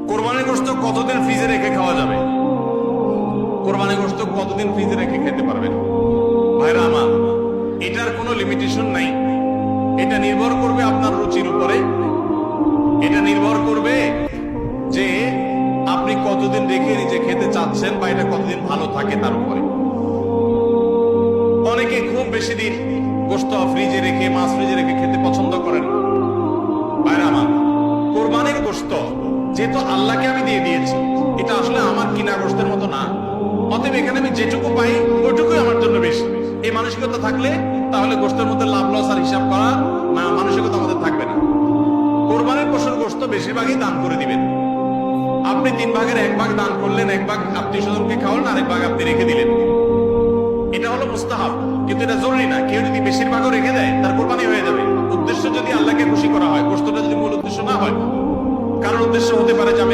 কোরবানির গোশত কতদিন ফ্রিজে রেখে খাওয়া যাবে? কোরবানির গোশত কতদিন ফ্রিজে রেখে খেতে পারবেন? ভাইরা আমার, এটার কোনো লিমিটেশন নাই। এটা নির্ভর করবে আপনার রুচির উপরে। এটা নির্ভর করবে যে আপনি কতদিন রেখে নিজে খেতে চাচ্ছেন বা এটা কতদিন ভালো থাকে তার উপরে। অনেকে খুব বেশি দিন গোশত ফ্রিজে রেখে, মাছ ফ্রিজে রেখে খেতে পছন্দ করেন। ভাইরা আমার, কোরবানির গোশত যেহেতু আল্লাহকে আমি দিয়ে দিয়েছি, এটা আসলে আমার কিনা গোশতের মতো না। অতএব এখানে আমি যেটুকু পাই ওইটুকুই আমার জন্য বেশি। এই মানসিকতা থাকলে তাহলে গোশতের মধ্যে লাভ লস আর হিসাব করা মানসিকতা আমাদের থাকবে না। কোরবানির পশুর গোশত বেশিরভাগই দান করে দিবেন। আপনি 3 ভাগের 1 ভাগ দান করলেন, 1 ভাগ আত্মীয় স্বজনকে খাওয়ালেন, আরেক ভাগ আপনি রেখে দিলেন। এটা হলো মুস্তাহাব, কিন্তু এটা জরুরি না। কেউ যদি বেশিরভাগও রেখে দেয় তার কোরবানি হয়ে যাবে। উদ্দেশ্য যদি আল্লাহকে খুশি করা হয়, গোশতটা যদি মূল উদ্দেশ্য না হয়। কারণ উদ্দেশ্য হতে পারে যে আমি